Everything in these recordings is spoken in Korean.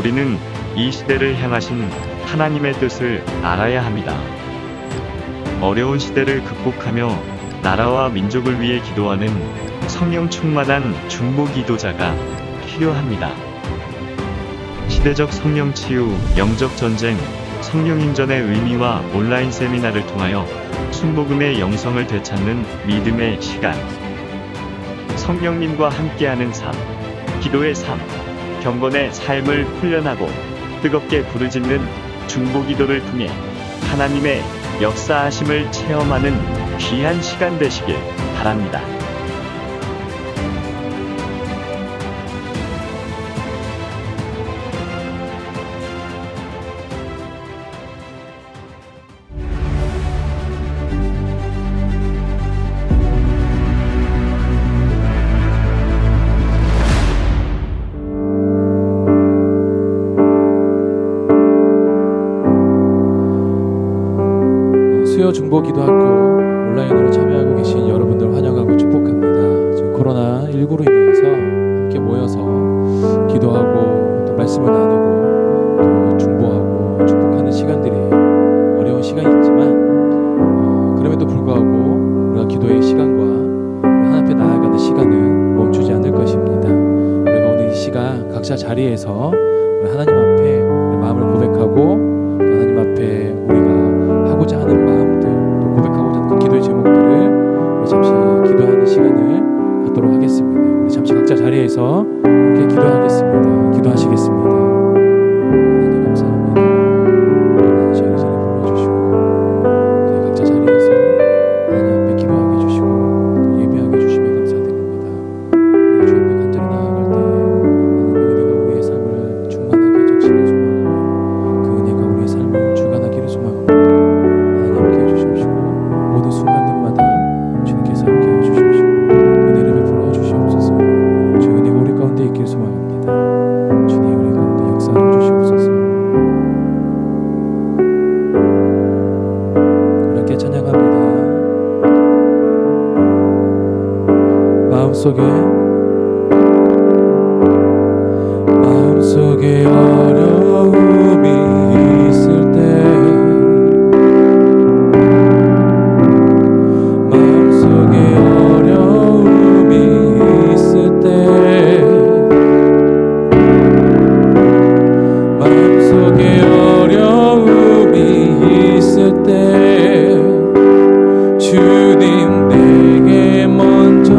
우리는 이 시대를 향하신 하나님의 뜻을 알아야 합니다. 어려운 시대를 극복하며 나라와 민족을 위해 기도하는 성령 충만한 중보 기도자가 필요합니다. 시대적 성령 치유, 영적 전쟁, 성령 인전의 의미와 온라인 세미나를 통하여 순복음의 영성을 되찾는 믿음의 시간. 성령님과 함께하는 삶, 기도의 삶, 경건의 삶을 훈련하고 뜨겁게 부르짖는 중보기도를 통해 하나님의 역사하심을 체험하는 귀한 시간 되시길 바랍니다. 수요 중보기도학교 온라인으로 참여하고 계신 여러분들 환영하고 축복합니다. 지금 코로나19로 인해서 함께 모여서 기도하고 또 말씀을 나누고 또 중보하고 축복하는 시간들이 어려운 시간이지만 그럼에도 불구하고 우리가 기도의 시간과 하나님 앞에 나아가는 시간은 멈추지 않을 것입니다. 우리가 오늘 이 시간 각자 자리에서 우리 하나님 앞에 우리 마음을 고백하고 또 하나님 앞에 우리가 하고자 하는 마음들, 또 고백하고자 하는 그 기도의 제목들을 우리 잠시 기도하는 시간을 갖도록 하겠습니다. 우리 잠시 각자 자리에서 함께 기도하겠습니다. 기도하시겠습니다. 하나님 감사합니다. 하나님 저희 자리에 불러주시고 저희 각자 자리에서 하나님 앞에 기도하게 해주시고 또 예배하게 해주시며 감사드립니다. 우리가 주 앞에 간절히 나아갈 때 하나님의 은혜가 우리의 삶을 충만하게 적시길 소망하며 그 은혜가 우리의 삶을 주관하기를 소망합니다. 모든 순간들마다 주님께서 함께 해주시옵시고 은혜를 베풀어 주시옵소서. 주 은혜가 우리 가운데 있길 소망합니다. 주님 우리 가운데 역사하여 주시옵소서. 우리 함께 찬양합니다. 마음속에 어려움이 있을 때 주님 내게 먼저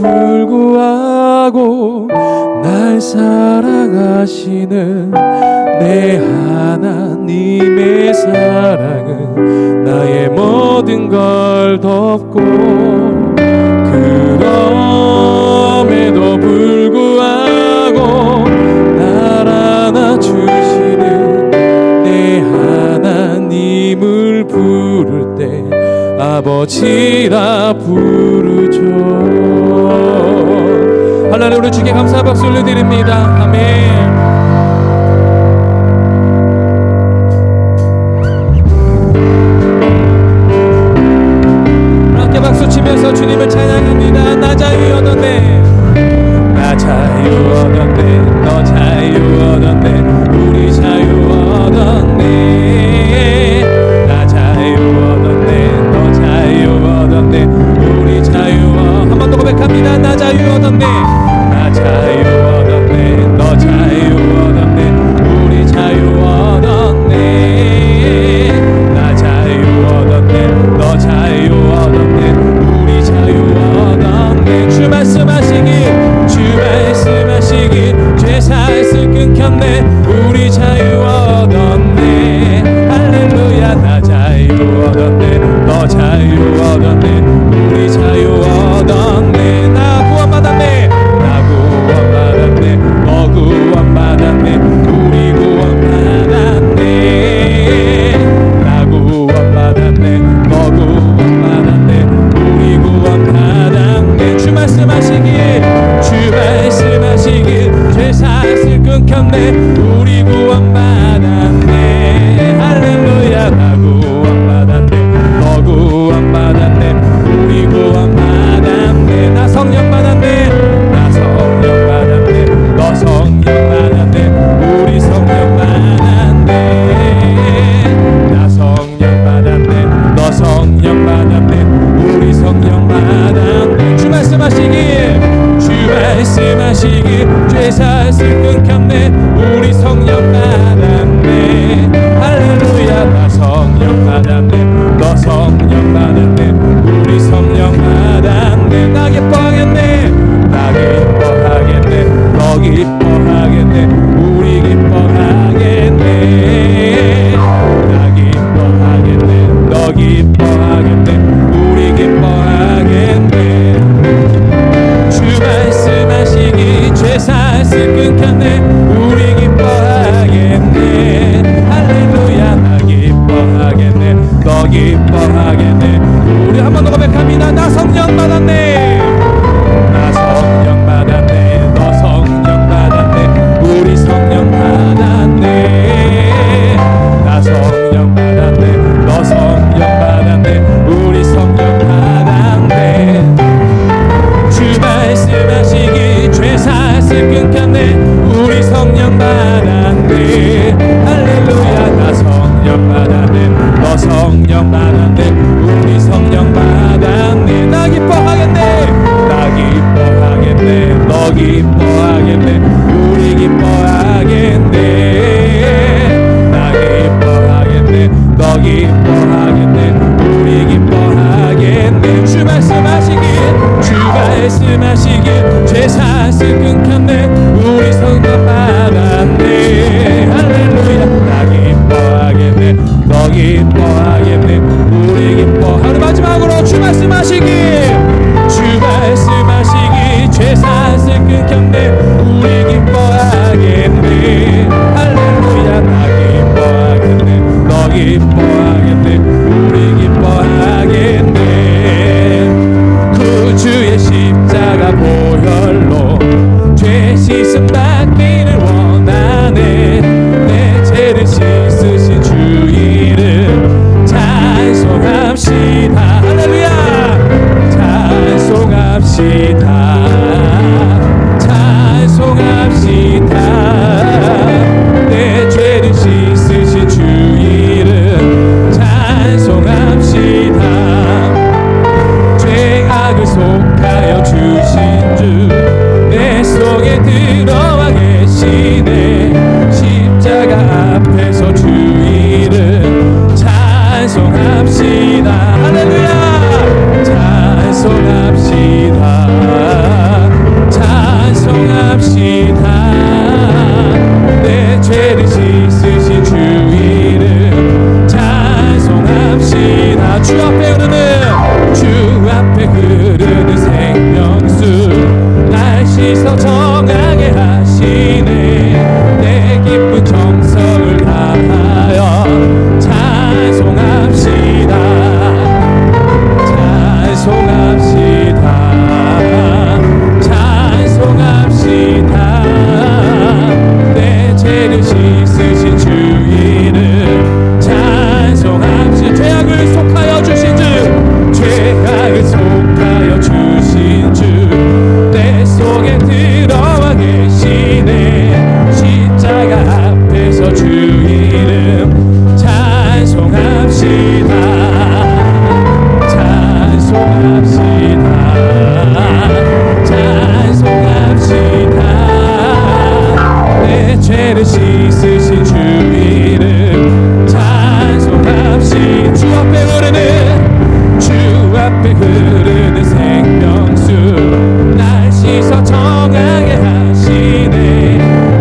불구하고 날 사랑하시는 내 하나님의 사랑은 나의 모든 걸 덮고, 그럼에도 불구하고 날 안아주시는 내 하나님을 부를 때 아버지라 부르죠. 하나님, 우리 주께 감사 박수 올려드립니다. 아멘. 함께 박수 치면서 주님을 찬양합니다. 나 자유 얻었네, 나 자유 얻었네, 너 자유 얻었네, 우리 자유 얻었네. 나 자유 얻었네, 너 자유 얻었네, 우리 자유 한 번 더 고백합니다. 나 자유 얻었네, 나 자유 얻었네, 너 자유 얻었네, 우리 자유 얻었네. 나 자유 얻었네, 너 자유 얻었네, 우리 자유 얻었네. 주 말씀하시길, 주 말씀하시길, 죄 사슬 끊겼네, 우리 자유 얻었네. 할렐루야. 나 자유 얻었네, 너 자유 얻었네, 우리 자유 얻었네. 나 구원받았네, 나 구원받았네, 너 구원받았네, 우리 구원받았네. 나 구원받았네, 너 구원받았네, 우리 구원받았네. 주 말씀하시길, 주 말씀하시길, 죄 사슬 끊겼네, 우리 구원받았네. 할렐루야. 나 구원받았네, 너 구원받았네, 우리 구원받았네. 나 성령 받았네, 나 성령 받았네, 너 성령 받았네, 우리 성령 받았네. 나 성령 받았네, 너 성령 받았네, 우리 성령 받았네. 주 말씀하시길, 주 말씀하시길, 죄 사슬 끊겼네, 우리 성령 받았네. 할렐루야. 나 성령 받았네, 너 성령 받았네, 우리 성령 받았네. 나 기뻐하겠네, 나 기뻐하겠네, 너 기뻐하겠네, 우리 기뻐하겠네. 나 기뻐하겠네, 너 기뻐하겠네, 우리 기뻐하겠네. 주 말씀하시기, 죄 사슬 끊겼네, 우리 기뻐하겠네. 할렐루야. 나 기뻐하겠네, 너 기뻐하겠네, 우리 한 번 더 고백합니다. 나 성령 받았네, 나 성령 받았네, 너 성령 받았네, 우리 성령 받았네. 나 성령 받았네, 너 성령 받았네, 우리 성령 받았네. 주 말씀하시기, 죄 사슬 끊겼네, 우리 성령 받았네. 할렐루야. 나 성령 받았네, 너 성령 받았네, 우리 성령 받았네. 나 기뻐하겠네, 나 기뻐하겠네, 너 기뻐하겠네, 우리 기뻐하겠네. 나 기뻐하겠네, 너 기뻐하겠네, 우리 기뻐하겠네. 주 말씀하시길, 주 말씀하시길, 죄 사슬 끊겼네, 우리 성령 받았네. 할렐루야. 나 기뻐하겠네, 너 기뻐하겠네, 우리 기뻐. 하루 마지막으로 주 말씀하시길, 주 말씀하시길, 죄 사슬 끊겼네, 우리 기뻐하겠네. 할렐루야. 나 기뻐하겠네, 너 기뻐하겠네, 우리 기뻐하겠네. 구주의 십자가 보혈로 죄 씻음 받기를 원하네. 내 죄를 씻으신 주 이름 찬송합시다. 할렐루야. 찬송합시다, 찬송합시다. 내 주 앞에 흐르는 주 앞에 흐르는 생명수 날 씻어 정하게 하시네. 내 기쁜 정성을 다하여 찬송합시다. 찬송합시다. 내 죄를 씻으신 주 이름 찬송합시다. 죄악을 속하여 주신 주, 죄악을 속하여 주신 주 내 속에 들어와 계시네. 십자가 앞에서 주 이름 찬송합시다. 찬송합시다. 내 죄를 씻으신 주 이름 찬송합시다. 주 앞에 흐르는 주 앞에 흐르는 생명수 날 씻어 정하게 하시네.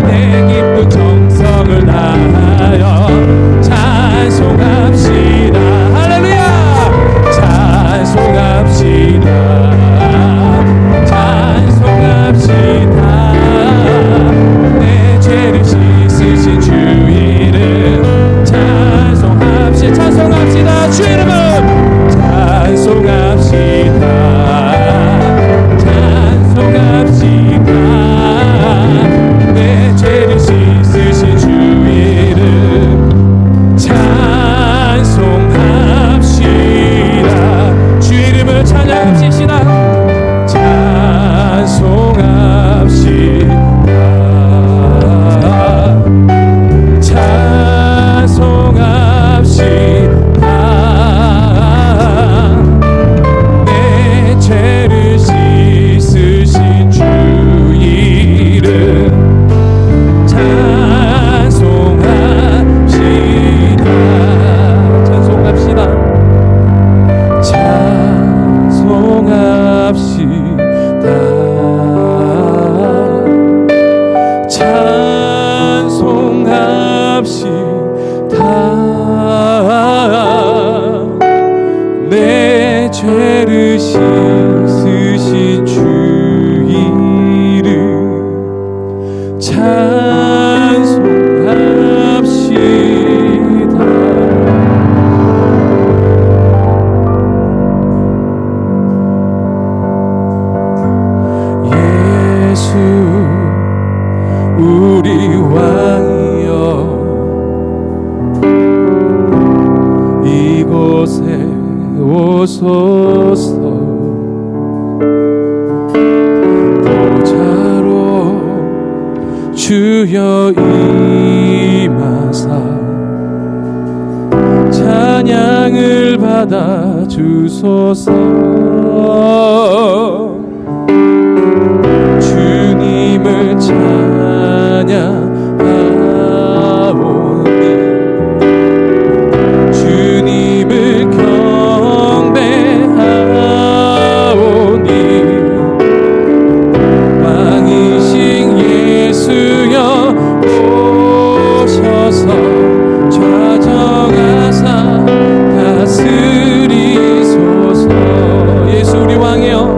내 기쁜 정성을 다하여 찬송합시다. 할렐루야. 찬송합시다. 찬송합시다. 내 죄를 씻으신 주 이름 찬송합시다. 찬송합시다. 주 이름은 찬송합시다. 찬송합시다. 내 죄를 씻으신 주 이름 찬송합시다. 주 이름을 찬양합시다. 찬송합시다. 찬송합시다. 내 죄를 씻으신 주 이름 찬송합시다. 찬송합시다. 찬송합시다. 찬송합시다. 내 죄를 씻으신 주 이름 찬송합시다. 예수 우리 왕이여 이곳에 오소서. 보좌로 주여 임하사 찬양을 받아 주소서. 주님을 찬양하오니 주님을 경배하오니 왕이신 예수여 오셔서 좌정하사 다스리소서. 예수 우리 왕이여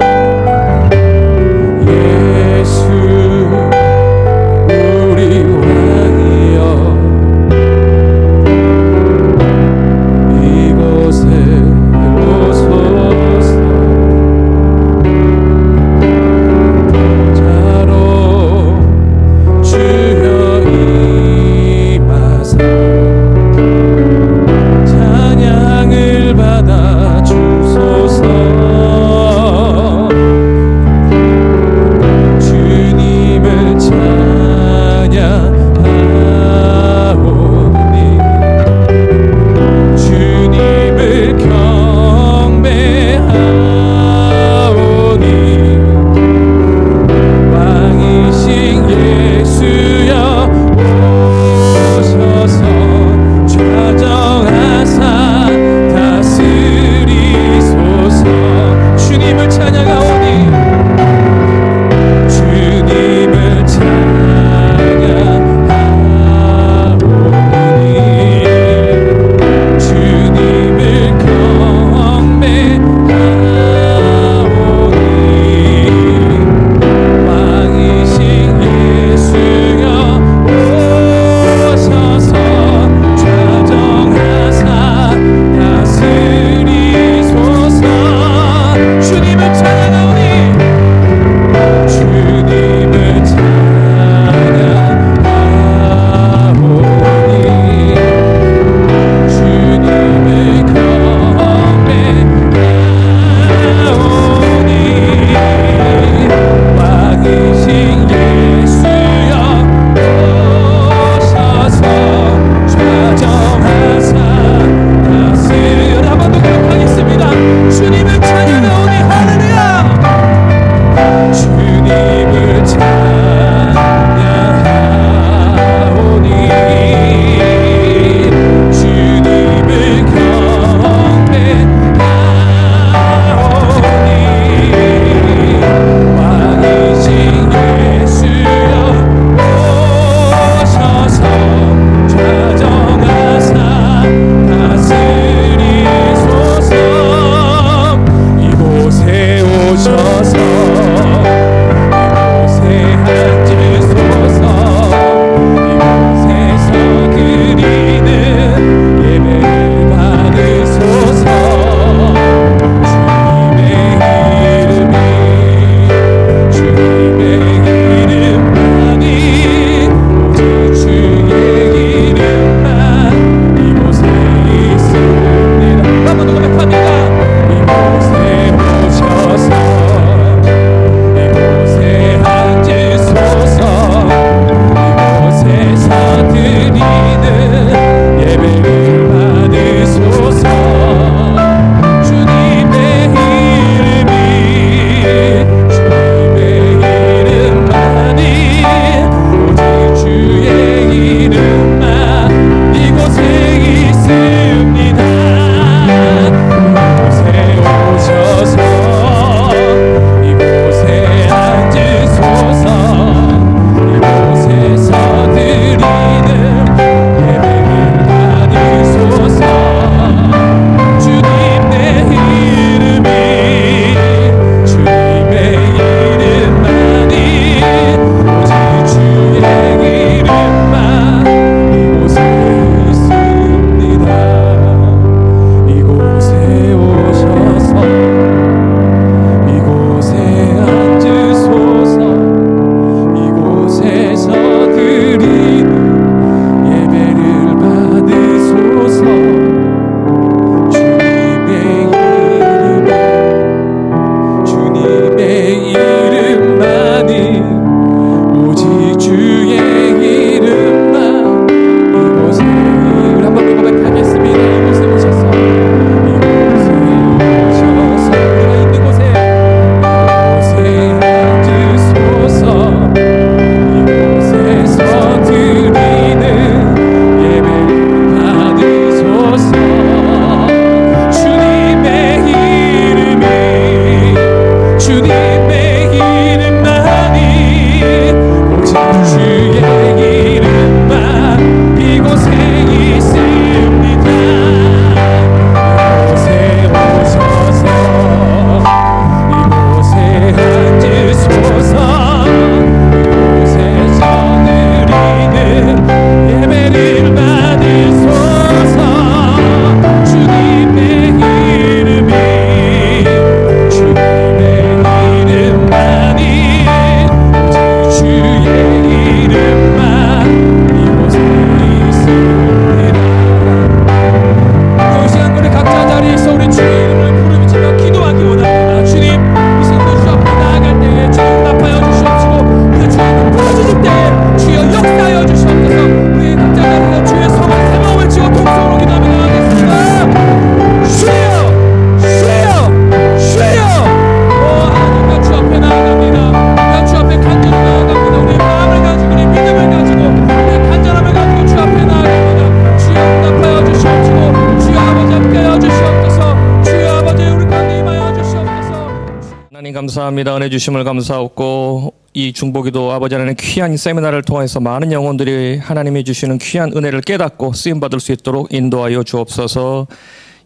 감사합니다. 은혜 주심을 감사하고 이 중보기도 아버지 하나님 귀한 세미나를 통해서 많은 영혼들이 하나님이 주시는 귀한 은혜를 깨닫고 쓰임받을 수 있도록 인도하여 주옵소서.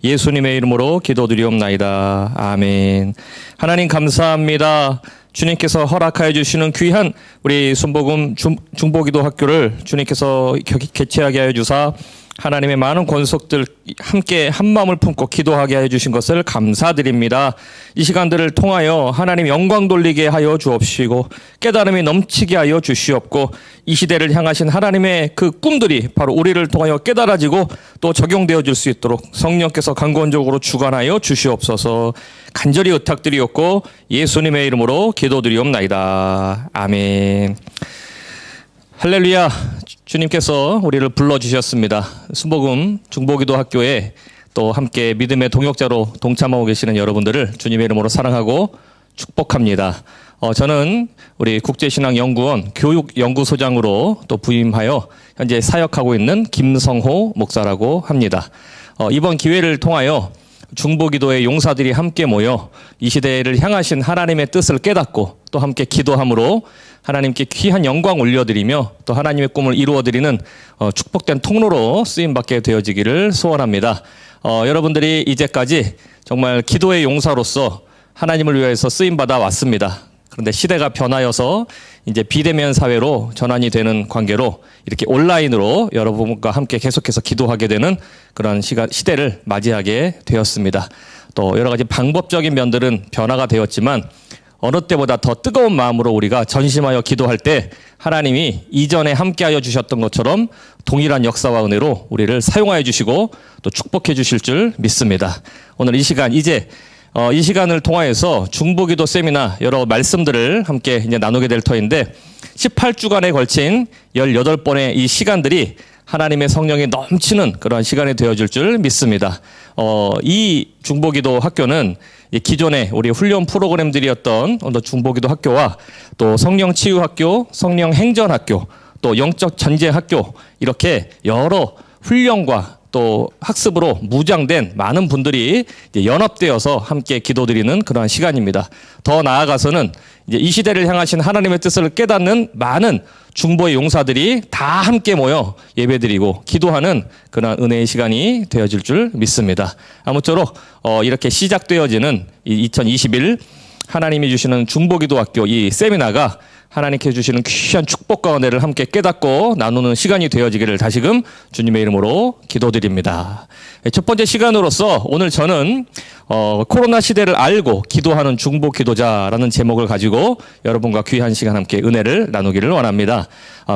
예수님의 이름으로 기도드리옵나이다. 아멘. 하나님 감사합니다. 주님께서 허락하여 주시는 귀한 우리 순복음 중보기도 학교를 주님께서 개최하게 하여 주사 하나님의 많은 권속들 함께 한마음을 품고 기도하게 하여 주신 것을 감사드립니다. 이 시간들을 통하여 하나님 영광 돌리게 하여 주옵시고 깨달음이 넘치게 하여 주시옵고 이 시대를 향하신 하나님의 그 꿈들이 바로 우리를 통하여 깨달아지고 또 적용되어 줄 수 있도록 성령께서 강권적으로 주관하여 주시옵소서. 간절히 의탁드리옵고 예수님의 이름으로 기도드리옵나이다. 아멘. 할렐루야. 주님께서 우리를 불러주셨습니다. 순복음 중보기도 학교에 또 함께 믿음의 동역자로 동참하고 계시는 여러분들을 주님의 이름으로 사랑하고 축복합니다. 저는 우리 국제신앙연구원 교육연구소장으로 또 부임하여 현재 사역하고 있는 김성호 목사라고 합니다. 이번 기회를 통하여 중보기도의 용사들이 함께 모여 이 시대를 향하신 하나님의 뜻을 깨닫고 또 함께 기도함으로 하나님께 귀한 영광 올려드리며 또 하나님의 꿈을 이루어드리는 축복된 통로로 쓰임받게 되어지기를 소원합니다. 여러분들이 이제까지 정말 기도의 용사로서 하나님을 위해서 쓰임받아 왔습니다. 그런데 시대가 변하여서 이제 비대면 사회로 전환이 되는 관계로 이렇게 온라인으로 여러분과 함께 계속해서 기도하게 되는 그런 시대를 맞이하게 되었습니다. 또 여러 가지 방법적인 면들은 변화가 되었지만 어느 때보다 더 뜨거운 마음으로 우리가 전심하여 기도할 때 하나님이 이전에 함께하여 주셨던 것처럼 동일한 역사와 은혜로 우리를 사용하여 주시고 또 축복해 주실 줄 믿습니다. 오늘 이 시간 이 시간을 통하여서 중보기도 세미나 여러 말씀들을 함께 이제 나누게 될 터인데 18주간에 걸친 18번의 이 시간들이 하나님의 성령이 넘치는 그런 시간이 되어줄 줄 믿습니다. 이 중보기도 학교는 기존의 우리 훈련 프로그램들이었던 중보기도 학교와 또 성령치유학교, 성령행전학교, 또 영적 전쟁학교 이렇게 여러 훈련과 또 학습으로 무장된 많은 분들이 이제 연합되어서 함께 기도드리는 그러한 시간입니다. 더 나아가서는 이제 이 시대를 향하신 하나님의 뜻을 깨닫는 많은 중보의 용사들이 다 함께 모여 예배드리고 기도하는 그런 은혜의 시간이 되어질 줄 믿습니다. 아무쪼록 이렇게 시작되어지는 2021 하나님이 주시는 중보기도학교 이 세미나가 하나님께 주시는 귀한 축복과 은혜를 함께 깨닫고 나누는 시간이 되어지기를 다시금 주님의 이름으로 기도드립니다. 첫 번째 시간으로서 오늘 저는 코로나 시대를 알고 기도하는 중보 기도자라는 제목을 가지고 여러분과 귀한 시간 함께 은혜를 나누기를 원합니다.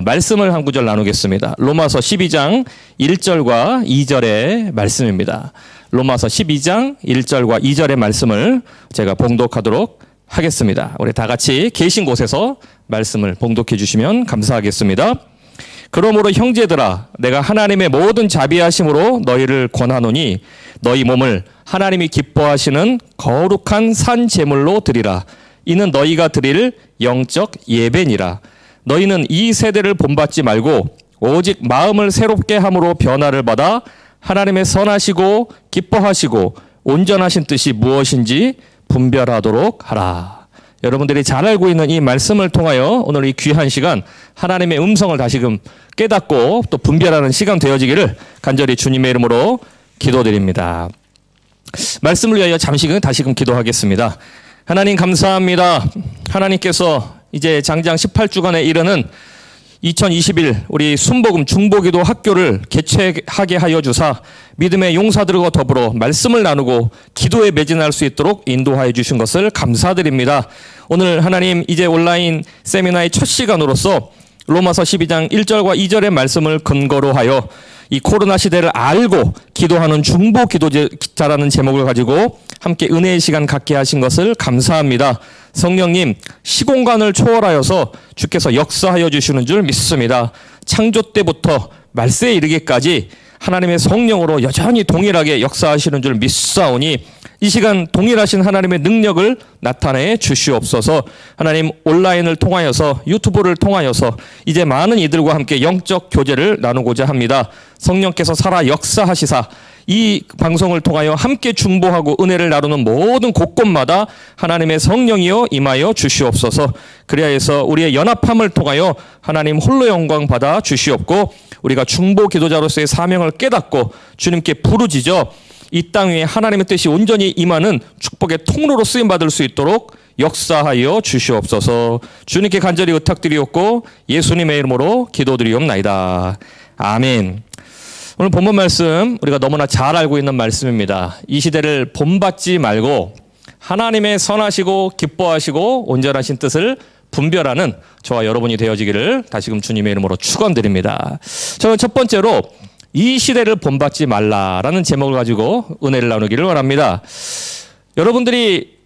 말씀을 한 구절 나누겠습니다. 로마서 12장 1절과 2절의 말씀입니다. 로마서 12장 1절과 2절의 말씀을 제가 봉독하도록 하겠습니다. 우리 다 같이 계신 곳에서 말씀을 봉독해 주시면 감사하겠습니다. 그러므로 형제들아 내가 하나님의 모든 자비하심으로 너희를 권하노니 너희 몸을 하나님이 기뻐하시는 거룩한 산 제물로 드리라. 이는 너희가 드릴 영적 예배니라. 너희는 이 세대를 본받지 말고 오직 마음을 새롭게 함으로 변화를 받아 하나님의 선하시고 기뻐하시고 온전하신 뜻이 무엇인지 분별하도록 하라. 여러분들이 잘 알고 있는 이 말씀을 통하여 오늘 이 귀한 시간 하나님의 음성을 다시금 깨닫고 또 분별하는 시간 되어지기를 간절히 주님의 이름으로 기도드립니다. 말씀을 위하여 잠시 다시금 기도하겠습니다. 하나님 감사합니다. 하나님께서 이제 장장 18주간에 이르는 2021 우리 순복음 중보기도 학교를 개최하게 하여 주사 믿음의 용사들과 더불어 말씀을 나누고 기도에 매진할 수 있도록 인도하여 주신 것을 감사드립니다. 오늘 하나님 이제 온라인 세미나의 첫 시간으로서 로마서 12장 1절과 2절의 말씀을 근거로 하여 이 코로나 시대를 알고 기도하는 중보 기도자라는 제목을 가지고 함께 은혜의 시간 갖게 하신 것을 감사합니다. 성령님 시공간을 초월하여서 주께서 역사하여 주시는 줄 믿습니다. 창조 때부터 말세에 이르기까지 하나님의 성령으로 여전히 동일하게 역사하시는 줄 믿사오니 이 시간 동일하신 하나님의 능력을 나타내 주시옵소서. 하나님 온라인을 통하여서 유튜브를 통하여서 이제 많은 이들과 함께 영적 교제를 나누고자 합니다. 성령께서 살아 역사하시사 이 방송을 통하여 함께 중보하고 은혜를 나누는 모든 곳곳마다 하나님의 성령이여 임하여 주시옵소서. 그리하여서 우리의 연합함을 통하여 하나님 홀로 영광 받아 주시옵고 우리가 중보 기도자로서의 사명을 깨닫고 주님께 부르짖어 이 땅 위에 하나님의 뜻이 온전히 임하는 축복의 통로로 쓰임받을 수 있도록 역사하여 주시옵소서. 주님께 간절히 의탁드리옵고 예수님의 이름으로 기도드리옵나이다. 아멘. 오늘 본문 말씀 우리가 너무나 잘 알고 있는 말씀입니다. 이 시대를 본받지 말고 하나님의 선하시고 기뻐하시고 온전하신 뜻을 분별하는 저와 여러분이 되어지기를 다시금 주님의 이름으로 축원드립니다. 저는 첫 번째로 이 시대를 본받지 말라라는 제목을 가지고 은혜를 나누기를 원합니다. 여러분들이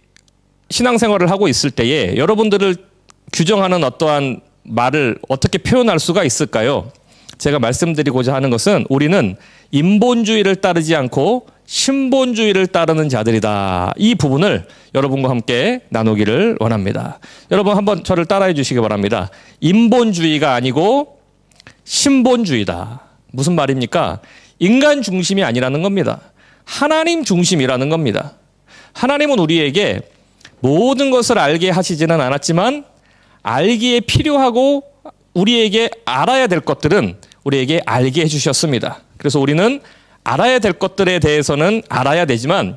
신앙생활을 하고 있을 때에 여러분들을 규정하는 어떠한 말을 어떻게 표현할 수가 있을까요? 제가 말씀드리고자 하는 것은 우리는 인본주의를 따르지 않고 신본주의를 따르는 자들이다. 이 부분을 여러분과 함께 나누기를 원합니다. 여러분 한번 저를 따라해 주시기 바랍니다. 인본주의가 아니고 신본주의다. 무슨 말입니까? 인간 중심이 아니라는 겁니다. 하나님 중심이라는 겁니다. 하나님은 우리에게 모든 것을 알게 하시지는 않았지만 알기에 필요하고 우리에게 알아야 될 것들은 우리에게 알게 해주셨습니다. 그래서 우리는 알아야 될 것들에 대해서는 알아야 되지만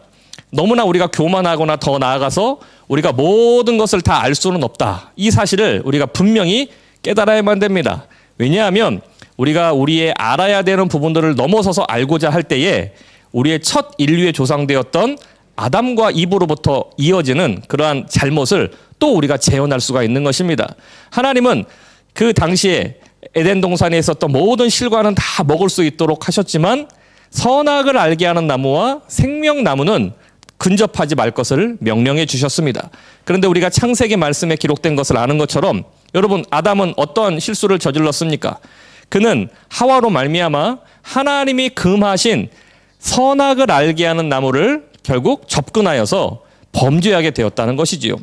너무나 우리가 교만하거나 더 나아가서 우리가 모든 것을 다 알 수는 없다. 이 사실을 우리가 분명히 깨달아야만 됩니다. 왜냐하면 우리가 우리의 알아야 되는 부분들을 넘어서서 알고자 할 때에 우리의 첫 인류에 조상되었던 아담과 이브로부터 이어지는 그러한 잘못을 또 우리가 재현할 수가 있는 것입니다. 하나님은 그 당시에 에덴 동산에 있었던 모든 실과는 다 먹을 수 있도록 하셨지만 선악을 알게 하는 나무와 생명나무는 근접하지 말 것을 명령해 주셨습니다. 그런데 우리가 창세기 말씀에 기록된 것을 아는 것처럼 여러분 아담은 어떠한 실수를 저질렀습니까? 그는 하와로 말미암아 하나님이 금하신 선악을 알게 하는 나무를 결국 접근하여서 범죄하게 되었다는 것이지요.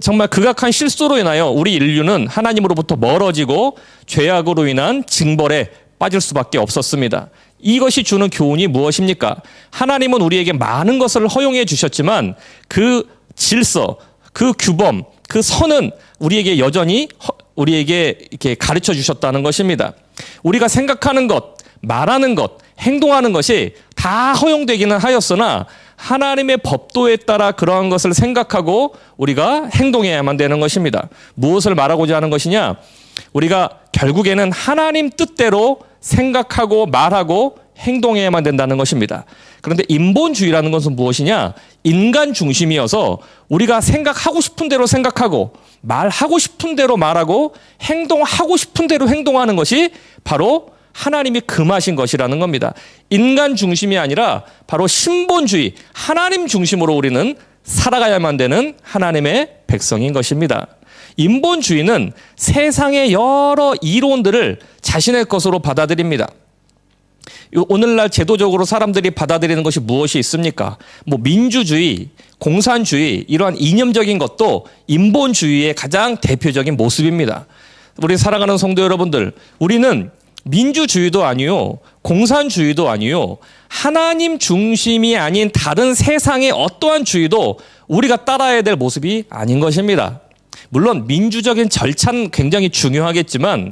정말 극악한 실수로 인하여 우리 인류는 하나님으로부터 멀어지고 죄악으로 인한 징벌에 빠질 수밖에 없었습니다. 이것이 주는 교훈이 무엇입니까? 하나님은 우리에게 많은 것을 허용해 주셨지만 그 질서, 그 규범, 그 선은 우리에게 여전히 우리에게 이렇게 가르쳐 주셨다는 것입니다. 우리가 생각하는 것, 말하는 것, 행동하는 것이 다 허용되기는 하였으나 하나님의 법도에 따라 그러한 것을 생각하고 우리가 행동해야만 되는 것입니다. 무엇을 말하고자 하는 것이냐? 우리가 결국에는 하나님 뜻대로 생각하고 말하고 행동해야만 된다는 것입니다. 그런데 인본주의라는 것은 무엇이냐? 인간 중심이어서 우리가 생각하고 싶은 대로 생각하고 말하고 싶은 대로 말하고 행동하고 싶은 대로 행동하는 것이 바로 하나님이 금하신 것이라는 겁니다. 인간 중심이 아니라 바로 신본주의, 하나님 중심으로 우리는 살아가야만 되는 하나님의 백성인 것입니다. 인본주의는 세상의 여러 이론들을 자신의 것으로 받아들입니다. 오늘날 제도적으로 사람들이 받아들이는 것이 무엇이 있습니까? 민주주의, 공산주의 이러한 이념적인 것도 인본주의의 가장 대표적인 모습입니다. 우리 사랑하는 성도 여러분들, 우리는 민주주의도 아니요, 공산주의도 아니요, 하나님 중심이 아닌 다른 세상의 어떠한 주의도 우리가 따라야 될 모습이 아닌 것입니다. 물론 민주적인 절차는 굉장히 중요하겠지만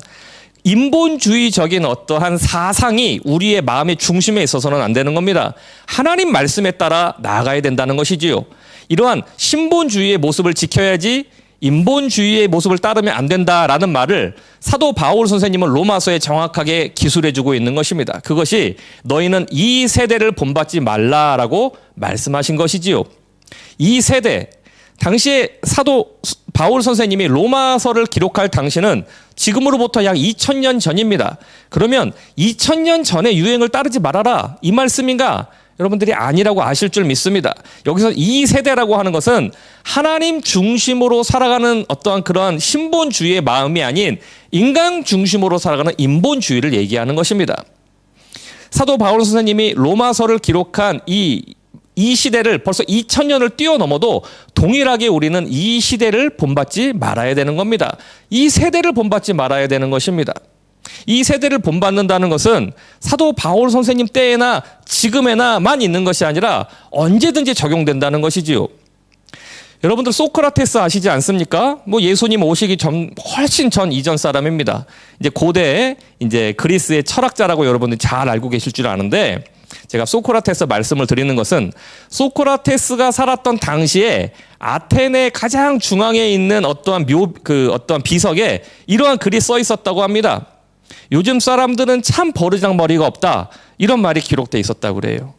인본주의적인 어떠한 사상이 우리의 마음의 중심에 있어서는 안 되는 겁니다. 하나님 말씀에 따라 나아가야 된다는 것이지요. 이러한 신본주의의 모습을 지켜야지 인본주의의 모습을 따르면 안 된다라는 말을 사도 바울 선생님은 로마서에 정확하게 기술해주고 있는 것입니다. 그것이 너희는 이 세대를 본받지 말라라고 말씀하신 것이지요. 이 세대, 당시에 사도 바울 선생님이 로마서를 기록할 당시는 지금으로부터 약 2000년 전입니다. 그러면 2000년 전의 유행을 따르지 말아라, 이 말씀인가? 여러분들이 아니라고 아실 줄 믿습니다. 여기서 이 세대라고 하는 것은 하나님 중심으로 살아가는 어떠한 그러한 신본주의의 마음이 아닌 인간 중심으로 살아가는 인본주의를 얘기하는 것입니다. 사도 바울 선생님이 로마서를 기록한 이 시대를 벌써 2000년을 뛰어넘어도 동일하게 우리는 이 시대를 본받지 말아야 되는 겁니다. 이 세대를 본받지 말아야 되는 것입니다. 이 세대를 본받는다는 것은 사도 바울 선생님 때에나 지금에나만 있는 것이 아니라 언제든지 적용된다는 것이지요. 여러분들 소크라테스 아시지 않습니까? 뭐 예수님 오시기 전 훨씬 전 이전 사람입니다. 이제 고대 이제 그리스의 철학자라고 여러분들이 잘 알고 계실 줄 아는데, 제가 소크라테스 말씀을 드리는 것은 소크라테스가 살았던 당시에 아테네 가장 중앙에 있는 어떠한 어떠한 비석에 이러한 글이 써 있었다고 합니다. 요즘 사람들은 참 버르장머리가 없다, 이런 말이 기록돼 있었다고 그래요.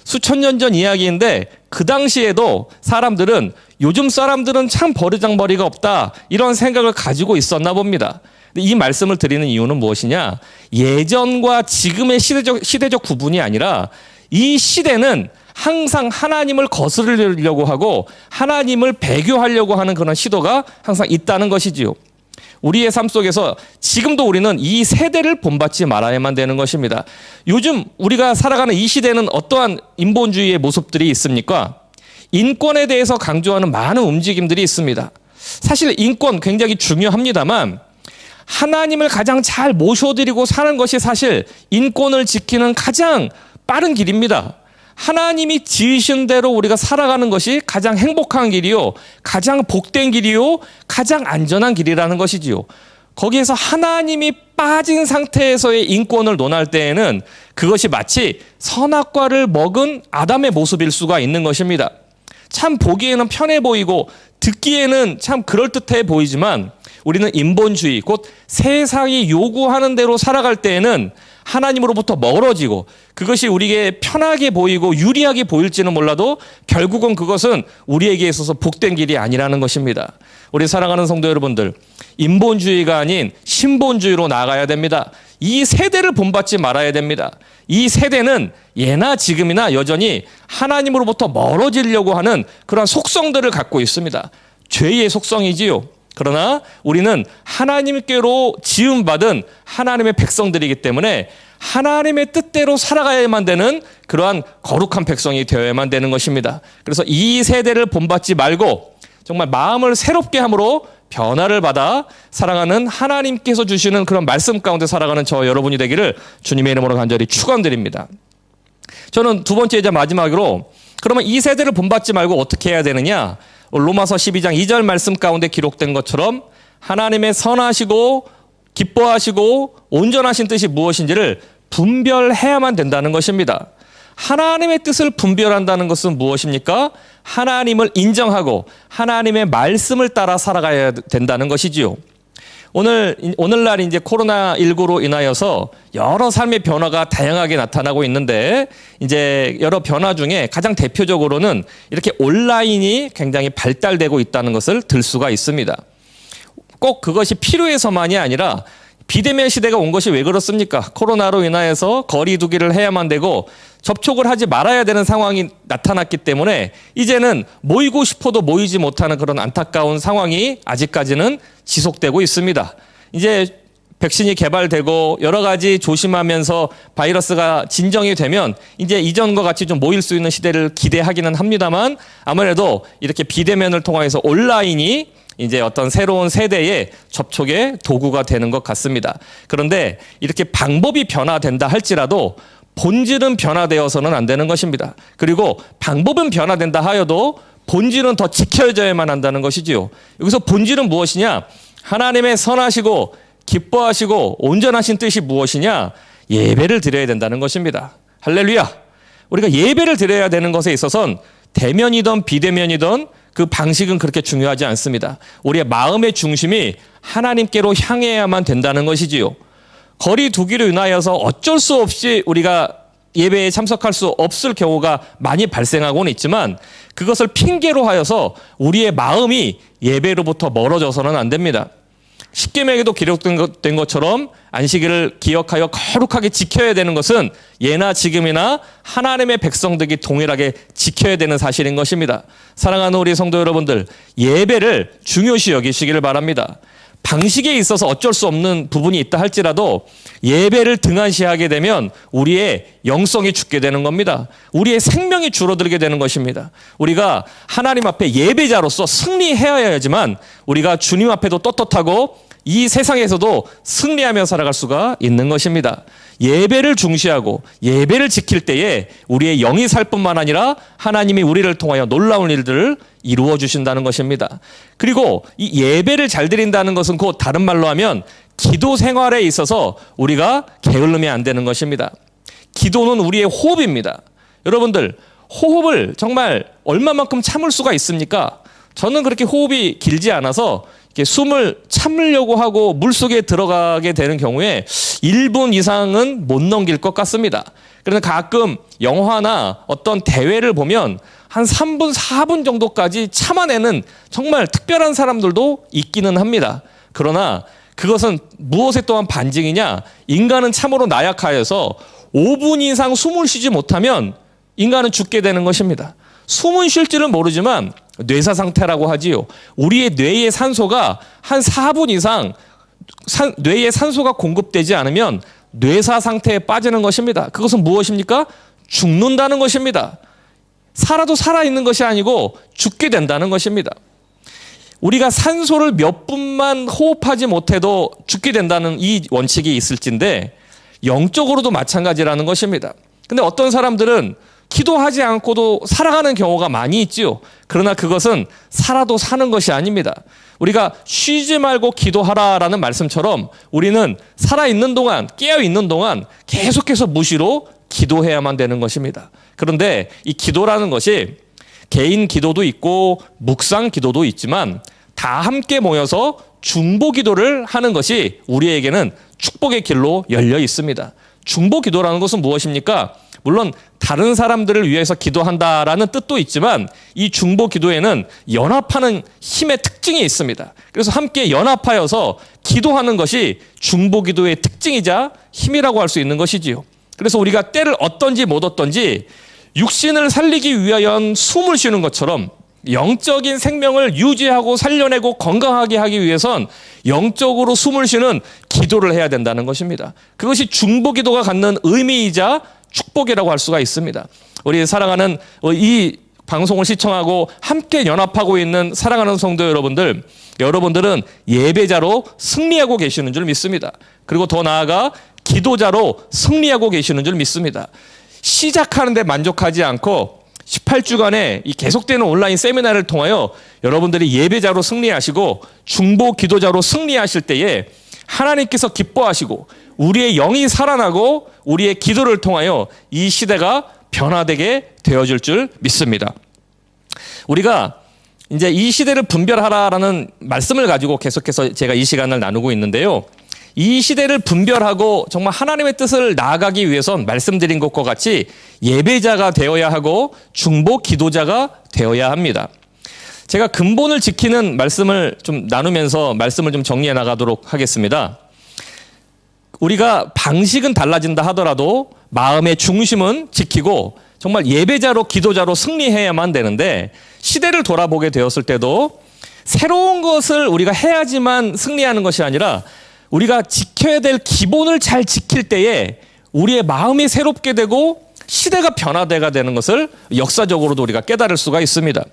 수천 년 전 이야기인데 그 당시에도 사람들은 요즘 사람들은 참 버르장머리가 없다, 이런 생각을 가지고 있었나 봅니다. 이 말씀을 드리는 이유는 무엇이냐? 예전과 지금의 시대적 구분이 아니라 이 시대는 항상 하나님을 거스르려고 하고 하나님을 배교하려고 하는 그런 시도가 항상 있다는 것이지요. 우리의 삶 속에서 지금도 우리는 이 세대를 본받지 말아야만 되는 것입니다. 요즘 우리가 살아가는 이 시대는 어떠한 인본주의의 모습들이 있습니까? 인권에 대해서 강조하는 많은 움직임들이 있습니다. 사실 인권 굉장히 중요합니다만 하나님을 가장 잘 모셔드리고 사는 것이 사실 인권을 지키는 가장 빠른 길입니다. 하나님이 지으신 대로 우리가 살아가는 것이 가장 행복한 길이요, 가장 복된 길이요, 가장 안전한 길이라는 것이지요. 거기에서 하나님이 빠진 상태에서의 인권을 논할 때에는 그것이 마치 선악과를 먹은 아담의 모습일 수가 있는 것입니다. 참 보기에는 편해 보이고 듣기에는 참 그럴듯해 보이지만 우리는 인본주의, 곧 세상이 요구하는 대로 살아갈 때에는 하나님으로부터 멀어지고 그것이 우리에게 편하게 보이고 유리하게 보일지는 몰라도 결국은 그것은 우리에게 있어서 복된 길이 아니라는 것입니다. 우리 사랑하는 성도 여러분들, 인본주의가 아닌 신본주의로 나아가야 됩니다. 이 세대를 본받지 말아야 됩니다. 이 세대는 예나 지금이나 여전히 하나님으로부터 멀어지려고 하는 그런 속성들을 갖고 있습니다. 죄의 속성이지요. 그러나 우리는 하나님께로 지음받은 하나님의 백성들이기 때문에 하나님의 뜻대로 살아가야만 되는 그러한 거룩한 백성이 되어야만 되는 것입니다. 그래서 이 세대를 본받지 말고 정말 마음을 새롭게 함으로 변화를 받아 사랑하는 하나님께서 주시는 그런 말씀 가운데 살아가는 저 여러분이 되기를 주님의 이름으로 간절히 축원드립니다. 저는 두 번째이자 마지막으로 그러면 이 세대를 본받지 말고 어떻게 해야 되느냐? 로마서 12장 2절 말씀 가운데 기록된 것처럼 하나님의 선하시고 기뻐하시고 온전하신 뜻이 무엇인지를 분별해야만 된다는 것입니다. 하나님의 뜻을 분별한다는 것은 무엇입니까? 하나님을 하나님의 말씀을 따라 살아가야 된다는 것이지요. 오늘날 이제 코로나19로 인하여서 여러 삶의 변화가 다양하게 나타나고 있는데 이제 여러 변화 중에 가장 대표적으로는 이렇게 온라인이 굉장히 발달되고 있다는 것을 들 수가 있습니다. 꼭 그것이 필요해서만이 아니라 비대면 시대가 온 것이 왜 그렇습니까? 코로나로 인하여서 거리 두기를 해야만 되고 접촉을 하지 말아야 되는 상황이 나타났기 때문에 이제는 모이고 싶어도 모이지 못하는 그런 안타까운 상황이 아직까지는 지속되고 있습니다. 이제 백신이 개발되고 여러 가지 조심하면서 바이러스가 진정이 되면 이제 이전과 같이 좀 모일 수 있는 시대를 기대하기는 합니다만 아무래도 이렇게 비대면을 통해서 온라인이 이제 어떤 새로운 세대의 접촉의 도구가 되는 것 같습니다. 그런데 이렇게 방법이 변화된다 할지라도 본질은 변화되어서는 안 되는 것입니다. 그리고 방법은 변화된다 하여도 본질은 더 지켜져야만 한다는 것이지요. 여기서 본질은 무엇이냐? 하나님의 선하시고 기뻐하시고 온전하신 뜻이 무엇이냐? 예배를 드려야 된다는 것입니다. 할렐루야! 우리가 예배를 드려야 되는 것에 있어서는 대면이든 비대면이든 그 방식은 그렇게 중요하지 않습니다. 우리의 마음의 중심이 하나님께로 향해야만 된다는 것이지요. 거리 두기로 인하여서 어쩔 수 없이 우리가 예배에 참석할 수 없을 경우가 많이 발생하고는 있지만 그것을 핑계로 하여서 우리의 마음이 예배로부터 멀어져서는 안 됩니다. 십계명에도 기록된 것처럼 안식일을 기억하여 거룩하게 지켜야 되는 것은 예나 지금이나 하나님의 백성들이 동일하게 지켜야 되는 사실인 것입니다. 사랑하는 우리 성도 여러분들, 예배를 중요시 여기시기를 바랍니다. 방식에 있어서 어쩔 수 없는 부분이 있다 할지라도 예배를 등한시하게 되면 우리의 영성이 죽게 되는 겁니다. 우리의 생명이 줄어들게 되는 것입니다. 우리가 하나님 앞에 예배자로서 승리해야지만 우리가 주님 앞에도 떳떳하고 이 세상에서도 승리하며 살아갈 수가 있는 것입니다. 예배를 중시하고 예배를 지킬 때에 우리의 영이 살 뿐만 아니라 하나님이 우리를 통하여 놀라운 일들을 이루어 주신다는 것입니다. 그리고 이 예배를 잘 드린다는 것은 곧 다른 말로 하면 기도 생활에 있어서 우리가 게을르면 안 되는 것입니다. 기도는 우리의 호흡입니다. 여러분들, 호흡을 정말 얼마만큼 참을 수가 있습니까? 저는 그렇게 호흡이 길지 않아서 이렇게 숨을 참으려고 하고 물속에 들어가게 되는 경우에 1분 이상은 못 넘길 것 같습니다. 그런데 가끔 영화나 어떤 대회를 보면 한 3분, 4분 정도까지 참아내는 정말 특별한 사람들도 있기는 합니다. 그러나 그것은 무엇에 또한 반증이냐? 인간은 참으로 나약하여서 5분 이상 숨을 쉬지 못하면 인간은 죽게 되는 것입니다. 숨은 쉴 줄은 모르지만 뇌사 상태라고 하지요. 우리의 뇌의 산소가 한 4분 이상 뇌에 산소가 공급되지 않으면 뇌사 상태에 빠지는 것입니다. 그것은 무엇입니까? 죽는다는 것입니다. 살아도 살아있는 것이 아니고 죽게 된다는 것입니다. 우리가 산소를 몇 분만 호흡하지 못해도 죽게 된다는 이 원칙이 있을진데 영적으로도 마찬가지라는 것입니다. 근데 어떤 사람들은 기도하지 않고도 살아가는 경우가 많이 있지요. 그러나 그것은 살아도 사는 것이 아닙니다. 우리가 쉬지 말고 기도하라라는 말씀처럼 우리는 살아있는 동안, 깨어있는 동안 계속해서 무시로 기도해야만 되는 것입니다. 그런데 이 기도라는 것이 개인 기도도 있고 묵상 기도도 있지만 다 함께 모여서 중보 기도를 하는 것이 우리에게는 축복의 길로 열려 있습니다. 중보 기도라는 것은 무엇입니까? 물론 다른 사람들을 위해서 기도한다라는 뜻도 있지만 이 중보 기도에는 연합하는 힘의 특징이 있습니다. 그래서 함께 연합하여서 기도하는 것이 중보 기도의 특징이자 힘이라고 할 수 있는 것이지요. 그래서 우리가 때를 얻든지 못 얻든지 육신을 살리기 위하여 숨을 쉬는 것처럼 영적인 생명을 유지하고 살려내고 건강하게 하기 위해선 영적으로 숨을 쉬는 기도를 해야 된다는 것입니다. 그것이 중보 기도가 갖는 의미이자 축복이라고 할 수가 있습니다. 우리 사랑하는 이 방송을 시청하고 함께 연합하고 있는 사랑하는 성도 여러분들, 여러분들은 예배자로 승리하고 계시는 줄 믿습니다. 그리고 더 나아가 기도자로 승리하고 계시는 줄 믿습니다. 시작하는데 만족하지 않고 18주간의 이 계속되는 온라인 세미나를 통하여 여러분들이 예배자로 승리하시고 중보 기도자로 승리하실 때에 하나님께서 기뻐하시고 우리의 영이 살아나고 우리의 기도를 통하여 이 시대가 변화되게 되어질 줄 믿습니다. 우리가 이제 이 시대를 분별하라라는 말씀을 가지고 계속해서 제가 이 시간을 나누고 있는데요. 이 시대를 분별하고 정말 하나님의 뜻을 나아가기 위해선 말씀드린 것과 같이 예배자가 되어야 하고 중보 기도자가 되어야 합니다. 제가 근본을 지키는 말씀을 좀 나누면서 말씀을 좀 정리해 나가도록 하겠습니다. 우리가 방식은 달라진다 하더라도 마음의 중심은 지키고 정말 예배자로 기도자로 승리해야만 되는데 시대를 돌아보게 되었을 때도 새로운 것을 우리가 해야지만 승리하는 것이 아니라 우리가 지켜야 될 기본을 잘 지킬 때에 우리의 마음이 새롭게 되고 시대가 변화되가 되는 것을 역사적으로도 우리가 깨달을 수가 있습니다.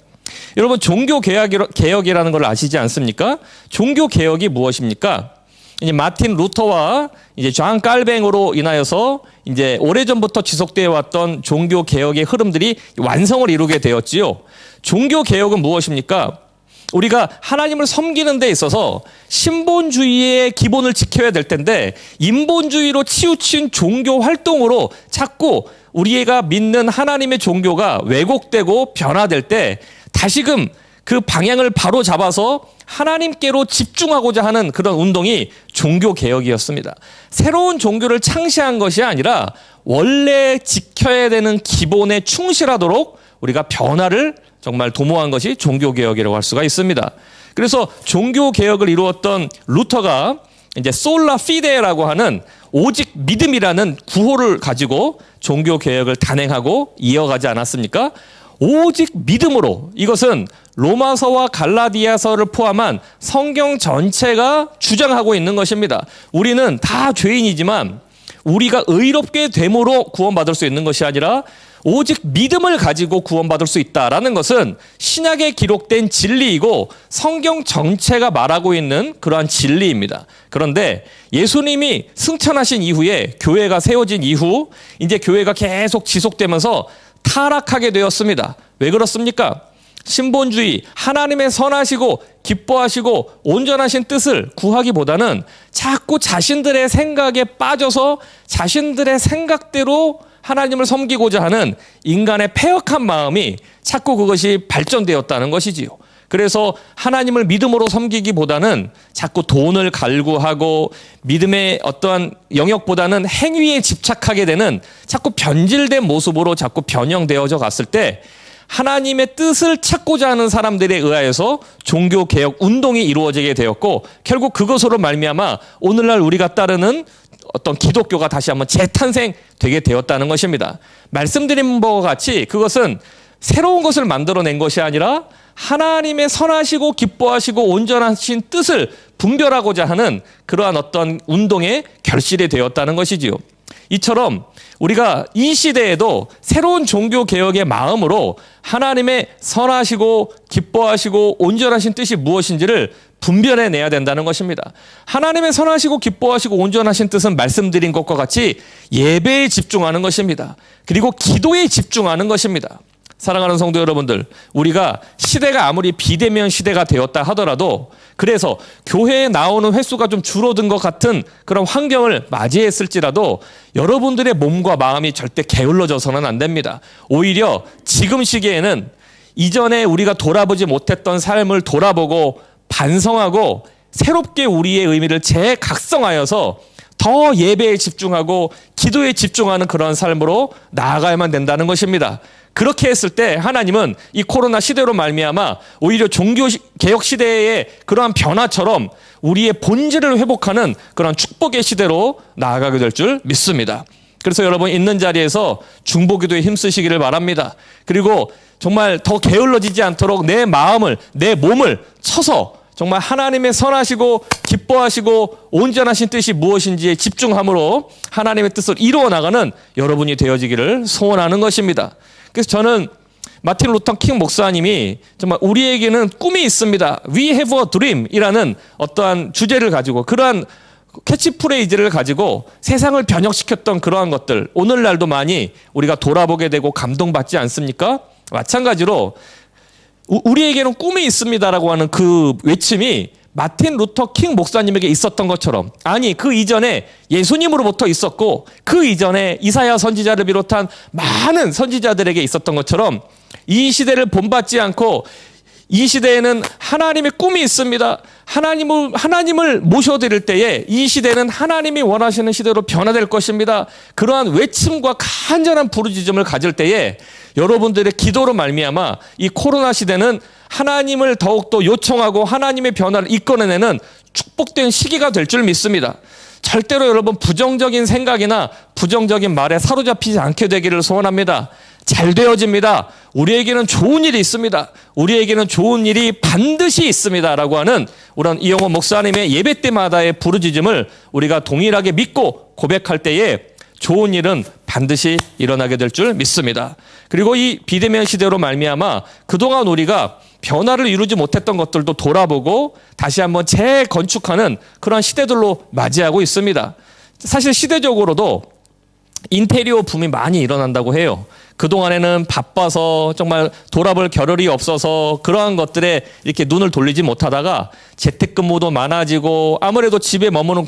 여러분 종교 개혁이라는 걸 아시지 않습니까? 종교 개혁이 무엇입니까? 이제 마틴 루터와 이제 존 칼뱅으로 인하여서 이제 오래전부터 지속되어 왔던 종교 개혁의 흐름들이 완성을 이루게 되었지요. 종교 개혁은 무엇입니까? 우리가 하나님을 섬기는 데 있어서 신본주의의 기본을 지켜야 될 텐데 인본주의로 치우친 종교 활동으로 자꾸 우리가 믿는 하나님의 종교가 왜곡되고 변화될 때 다시금 그 방향을 바로 잡아서 하나님께로 집중하고자 하는 그런 운동이 종교개혁이었습니다. 새로운 종교를 창시한 것이 아니라 원래 지켜야 되는 기본에 충실하도록 우리가 변화를 정말 도모한 것이 종교개혁이라고 할 수가 있습니다. 그래서 종교개혁을 이루었던 루터가 이제 솔라 피데라고 하는 오직 믿음이라는 구호를 가지고 종교개혁을 단행하고 이어가지 않았습니까? 오직 믿음으로, 이것은 로마서와 갈라디아서를 포함한 성경 전체가 주장하고 있는 것입니다. 우리는 다 죄인이지만 우리가 의롭게 됨으로 구원받을 수 있는 것이 아니라 오직 믿음을 가지고 구원받을 수 있다라는 것은 신약에 기록된 진리이고 성경 전체가 말하고 있는 그러한 진리입니다. 그런데 예수님이 승천하신 이후에 교회가 세워진 이후 이제 교회가 계속 지속되면서 타락하게 되었습니다. 왜 그렇습니까? 신본주의, 하나님의 선하시고 기뻐하시고 온전하신 뜻을 구하기보다는 자꾸 자신들의 생각에 빠져서 자신들의 생각대로 하나님을 섬기고자 하는 인간의 패역한 마음이 자꾸 그것이 발전되었다는 것이지요. 그래서 하나님을 믿음으로 섬기기보다는 자꾸 돈을 갈구하고 믿음의 어떠한 영역보다는 행위에 집착하게 되는 자꾸 변질된 모습으로 자꾸 변형되어져 갔을 때 하나님의 뜻을 찾고자 하는 사람들에 의하여서 종교개혁 운동이 이루어지게 되었고 결국 그것으로 말미암아 오늘날 우리가 따르는 어떤 기독교가 다시 한번 재탄생되게 되었다는 것입니다. 말씀드린 바와 같이 그것은 새로운 것을 만들어낸 것이 아니라 하나님의 선하시고 기뻐하시고 온전하신 뜻을 분별하고자 하는 그러한 어떤 운동의 결실이 되었다는 것이지요. 이처럼 우리가 이 시대에도 새로운 종교개혁의 마음으로 하나님의 선하시고 기뻐하시고 온전하신 뜻이 무엇인지를 분별해내야 된다는 것입니다. 하나님의 선하시고 기뻐하시고 온전하신 뜻은 말씀드린 것과 같이 예배에 집중하는 것입니다. 그리고 기도에 집중하는 것입니다. 사랑하는 성도 여러분들, 우리가 시대가 아무리 비대면 시대가 되었다 하더라도 그래서 교회에 나오는 횟수가 좀 줄어든 것 같은 그런 환경을 맞이했을지라도 여러분들의 몸과 마음이 절대 게을러져서는 안 됩니다. 오히려 지금 시기에는 이전에 우리가 돌아보지 못했던 삶을 돌아보고 반성하고 새롭게 우리의 의미를 재각성하여서 더 예배에 집중하고 기도에 집중하는 그런 삶으로 나아가야만 된다는 것입니다. 그렇게 했을 때 하나님은 이 코로나 시대로 말미암아 오히려 종교개혁 시대의 그러한 변화처럼 우리의 본질을 회복하는 그런 축복의 시대로 나아가게 될 줄 믿습니다. 그래서 여러분 있는 자리에서 중보기도에 힘쓰시기를 바랍니다. 그리고 정말 더 게을러지지 않도록 내 마음을 내 몸을 쳐서 정말 하나님의 선하시고 기뻐하시고 온전하신 뜻이 무엇인지에 집중함으로 하나님의 뜻을 이루어 나가는 여러분이 되어지기를 소원하는 것입니다. 그래서 저는 마틴 루터 킹 목사님이 정말 우리에게는 꿈이 있습니다. We have a dream 이라는 어떠한 주제를 가지고 그러한 캐치프레이즈를 가지고 세상을 변혁시켰던 그러한 것들 오늘날도 많이 우리가 돌아보게 되고 감동받지 않습니까? 마찬가지로 우리에게는 꿈이 있습니다라고 하는 그 외침이 마틴 루터 킹 목사님에게 있었던 것처럼 아니 그 이전에 예수님으로부터 있었고 그 이전에 이사야 선지자를 비롯한 많은 선지자들에게 있었던 것처럼 이 시대를 본받지 않고 이 시대에는 하나님의 꿈이 있습니다. 하나님을 모셔드릴 때에 이 시대는 하나님이 원하시는 시대로 변화될 것입니다. 그러한 외침과 간절한 부르짖음을 가질 때에 여러분들의 기도로 말미암아 이 코로나 시대는 하나님을 더욱더 요청하고 하나님의 변화를 이끌어내는 축복된 시기가 될 줄 믿습니다. 절대로 여러분 부정적인 생각이나 부정적인 말에 사로잡히지 않게 되기를 소원합니다. 잘 되어집니다. 우리에게는 좋은 일이 있습니다. 우리에게는 좋은 일이 반드시 있습니다. 라고 하는 우리 이영호 목사님의 예배 때마다의 부르짖음을 우리가 동일하게 믿고 고백할 때에 좋은 일은 반드시 일어나게 될 줄 믿습니다. 그리고 이 비대면 시대로 말미암아 그동안 우리가 변화를 이루지 못했던 것들도 돌아보고 다시 한번 재건축하는 그런 시대들로 맞이하고 있습니다. 사실 시대적으로도 인테리어 붐이 많이 일어난다고 해요. 그동안에는 바빠서 정말 돌아볼 겨를이 없어서 그러한 것들에 이렇게 눈을 돌리지 못하다가 재택근무도 많아지고 아무래도 집에 머무는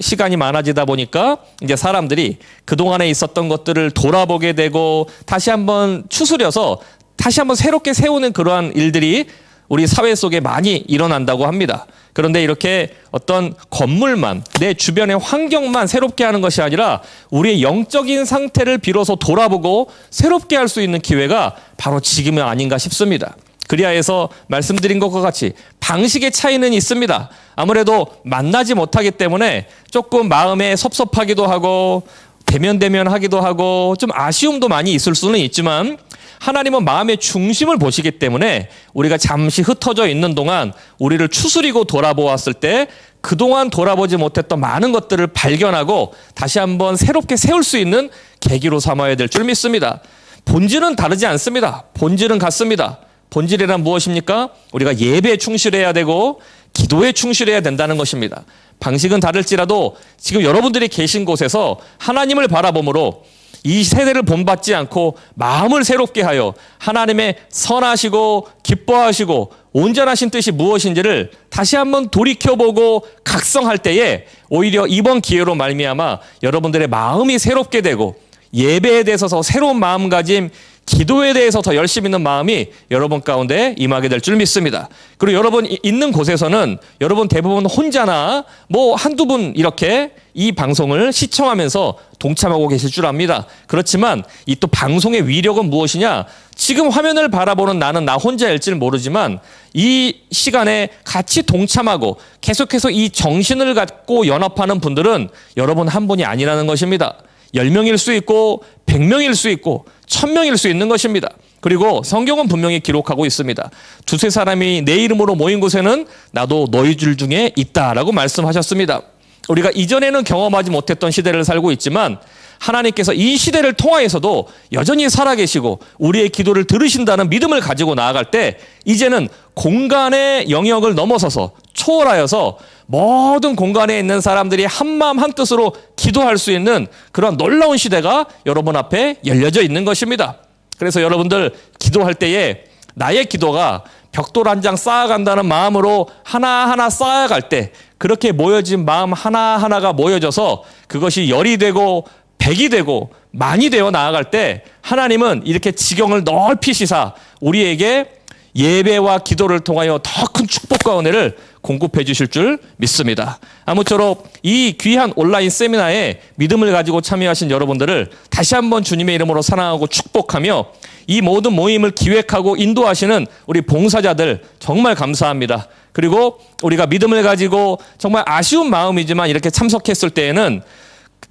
시간이 많아지다 보니까 이제 사람들이 그동안에 있었던 것들을 돌아보게 되고 다시 한번 추스려서 다시 한번 새롭게 세우는 그러한 일들이 우리 사회 속에 많이 일어난다고 합니다. 그런데 이렇게 어떤 건물만 내 주변의 환경만 새롭게 하는 것이 아니라 우리의 영적인 상태를 비로소 돌아보고 새롭게 할 수 있는 기회가 바로 지금이 아닌가 싶습니다. 그리하여서 말씀드린 것과 같이 방식의 차이는 있습니다. 아무래도 만나지 못하기 때문에 조금 마음에 섭섭하기도 하고 대면하기도 하고 좀 아쉬움도 많이 있을 수는 있지만 하나님은 마음의 중심을 보시기 때문에 우리가 잠시 흩어져 있는 동안 우리를 추스리고 돌아보았을 때 그동안 돌아보지 못했던 많은 것들을 발견하고 다시 한번 새롭게 세울 수 있는 계기로 삼아야 될 줄 믿습니다. 본질은 다르지 않습니다. 본질은 같습니다. 본질이란 무엇입니까? 우리가 예배에 충실해야 되고 기도에 충실해야 된다는 것입니다. 방식은 다를지라도 지금 여러분들이 계신 곳에서 하나님을 바라봄으로 이 세대를 본받지 않고 마음을 새롭게 하여 하나님의 선하시고 기뻐하시고 온전하신 뜻이 무엇인지를 다시 한번 돌이켜보고 각성할 때에 오히려 이번 기회로 말미암아 여러분들의 마음이 새롭게 되고 예배에 대해서 더 새로운 마음가짐, 기도에 대해서 더 열심 있는 마음이 여러분 가운데 임하게 될 줄 믿습니다. 그리고 여러분 있는 곳에서는 여러분 대부분 혼자나 뭐 한두 분 이렇게 이 방송을 시청하면서 동참하고 계실 줄 압니다. 그렇지만 이 또 방송의 위력은 무엇이냐? 지금 화면을 바라보는 나는 나 혼자일지는 모르지만 이 시간에 같이 동참하고 계속해서 이 정신을 갖고 연합하는 분들은 여러분 한 분이 아니라는 것입니다. 10명일 수 있고 100명일 수 있고 1000명일 수 있는 것입니다. 그리고 성경은 분명히 기록하고 있습니다. 두세 사람이 내 이름으로 모인 곳에는 나도 너희들 중에 있다라고 말씀하셨습니다. 우리가 이전에는 경험하지 못했던 시대를 살고 있지만 하나님께서 이 시대를 통하여서도 여전히 살아계시고 우리의 기도를 들으신다는 믿음을 가지고 나아갈 때 이제는 공간의 영역을 넘어서서 초월하여서 모든 공간에 있는 사람들이 한마음 한뜻으로 기도할 수 있는 그런 놀라운 시대가 여러분 앞에 열려져 있는 것입니다. 그래서 여러분들 기도할 때에 나의 기도가 벽돌 한 장 쌓아간다는 마음으로 하나하나 쌓아갈 때 그렇게 모여진 마음 하나하나가 모여져서 그것이 열이 되고 백이 되고 만이 되어 나아갈 때 하나님은 이렇게 지경을 넓히 시사 우리에게 예배와 기도를 통하여 더 큰 축복과 은혜를 공급해 주실 줄 믿습니다. 아무쪼록 이 귀한 온라인 세미나에 믿음을 가지고 참여하신 여러분들을 다시 한번 주님의 이름으로 사랑하고 축복하며 이 모든 모임을 기획하고 인도하시는 우리 봉사자들 정말 감사합니다. 그리고 우리가 믿음을 가지고 정말 아쉬운 마음이지만 이렇게 참석했을 때에는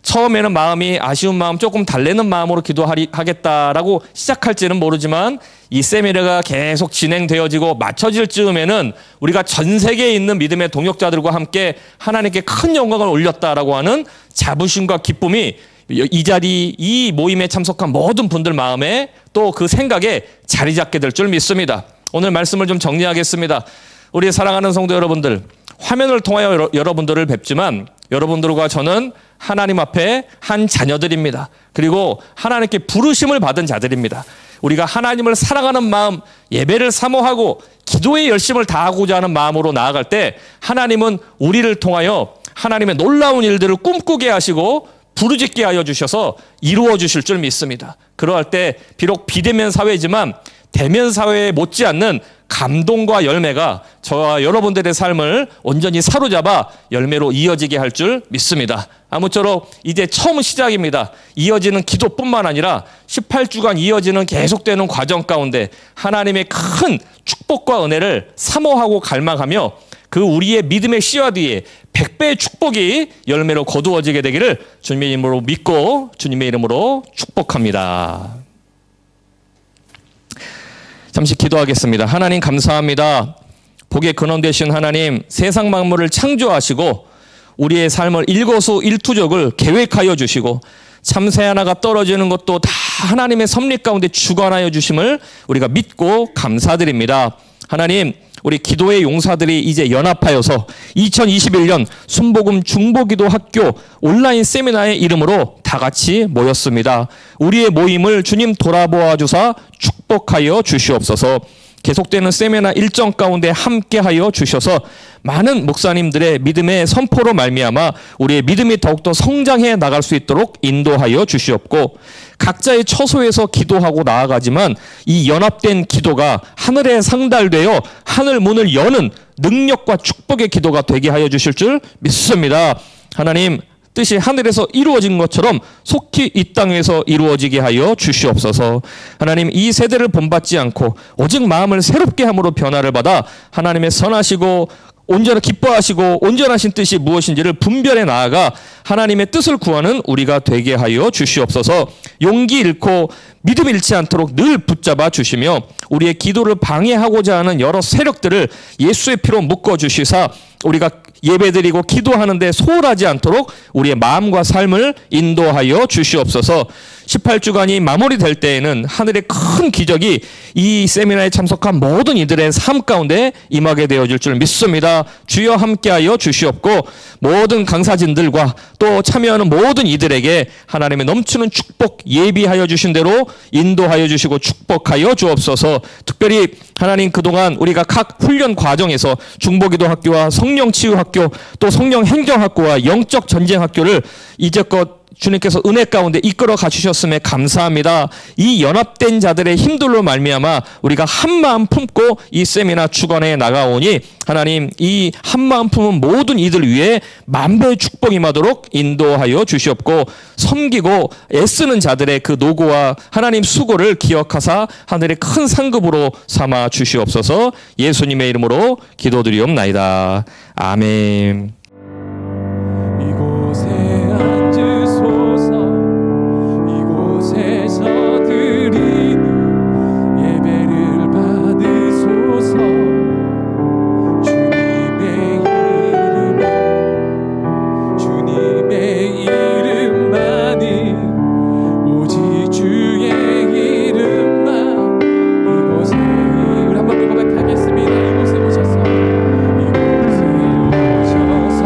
처음에는 마음이 아쉬운 마음 조금 달래는 마음으로 기도하겠다라고 시작할지는 모르지만 이 세미나가 계속 진행되어지고 맞춰질 즈음에는 우리가 전 세계에 있는 믿음의 동역자들과 함께 하나님께 큰 영광을 올렸다라고 하는 자부심과 기쁨이 이 자리 이 모임에 참석한 모든 분들 마음에 또 그 생각에 자리 잡게 될 줄 믿습니다. 오늘 말씀을 좀 정리하겠습니다. 우리 사랑하는 성도 여러분들, 화면을 통하여 여러분들을 뵙지만 여러분들과 저는 하나님 앞에 한 자녀들입니다. 그리고 하나님께 부르심을 받은 자들입니다. 우리가 하나님을 사랑하는 마음, 예배를 사모하고 기도의 열심을 다하고자 하는 마음으로 나아갈 때 하나님은 우리를 통하여 하나님의 놀라운 일들을 꿈꾸게 하시고 부르짖게 하여 주셔서 이루어 주실 줄 믿습니다. 그러할 때 비록 비대면 사회지만 대면 사회에 못지않는 감동과 열매가 저와 여러분들의 삶을 온전히 사로잡아 열매로 이어지게 할 줄 믿습니다. 아무쪼록 이제 처음 시작입니다. 이어지는 기도뿐만 아니라 18주간 이어지는 계속되는 과정 가운데 하나님의 큰 축복과 은혜를 사모하고 갈망하며 그 우리의 믿음의 씨앗 위에 100배의 축복이 열매로 거두어지게 되기를 주님의 이름으로 믿고 주님의 이름으로 축복합니다. 잠시 기도하겠습니다. 하나님 감사합니다. 복의 근원 되신 하나님, 세상 만물을 창조하시고 우리의 삶을 일거수일투족을 계획하여 주시고 참새 하나가 떨어지는 것도 다 하나님의 섭리 가운데 주관하여 주심을 우리가 믿고 감사드립니다. 하나님, 우리 기도의 용사들이 이제 연합하여서 2021년 순복음 중보기도 학교 온라인 세미나의 이름으로 다 같이 모였습니다. 우리의 모임을 주님 돌아보아 주사 축복하여 주시옵소서. 계속되는 세미나 일정 가운데 함께하여 주셔서 많은 목사님들의 믿음의 선포로 말미암아 우리의 믿음이 더욱더 성장해 나갈 수 있도록 인도하여 주시옵고 각자의 처소에서 기도하고 나아가지만 이 연합된 기도가 하늘에 상달되어 하늘 문을 여는 능력과 축복의 기도가 되게 하여 주실 줄 믿습니다. 하나님, 뜻이 하늘에서 이루어진 것처럼 속히 이 땅에서 이루어지게 하여 주시옵소서. 하나님, 이 세대를 본받지 않고 오직 마음을 새롭게 함으로 변화를 받아 하나님의 선하시고 온전히 기뻐하시고 온전하신 뜻이 무엇인지를 분별해 나아가 하나님의 뜻을 구하는 우리가 되게 하여 주시옵소서. 용기 잃고 믿음 잃지 않도록 늘 붙잡아 주시며 우리의 기도를 방해하고자 하는 여러 세력들을 예수의 피로 묶어 주시사 우리가 예배드리고 기도하는데 소홀하지 않도록 우리의 마음과 삶을 인도하여 주시옵소서. 18주간이 마무리될 때에는 하늘의 큰 기적이 이 세미나에 참석한 모든 이들의 삶 가운데 임하게 되어질 줄 믿습니다. 주여 함께하여 주시옵고 모든 강사진들과 또 참여하는 모든 이들에게 하나님의 넘치는 축복 예비하여 주신 대로 인도하여 주시고 축복하여 주옵소서. 특별히 하나님 그동안 우리가 각 훈련 과정에서 중보기도 학교와 성령치유학교 또 성령행정학교와 영적 전쟁학교를 이제껏 주님께서 은혜 가운데 이끌어 가주셨음에 감사합니다. 이 연합된 자들의 힘들로 말미암아 우리가 한마음 품고 이 세미나 주관에 나가오니 하나님 이 한마음 품은 모든 이들 위해 만배의 축복이 임하도록 인도하여 주시옵고 섬기고 애쓰는 자들의 그 노고와 하나님 수고를 기억하사 하늘의 큰 상급으로 삼아 주시옵소서. 예수님의 이름으로 기도드리옵나이다. 아멘. 이곳에 앉으소서. 이곳에서 드리는 예배를 받으소서. 주님의 이름만이 오직 주의 이름만 이곳에 우리 한번 고백하겠습니다. 이곳에 오셔서 이곳에 오셔서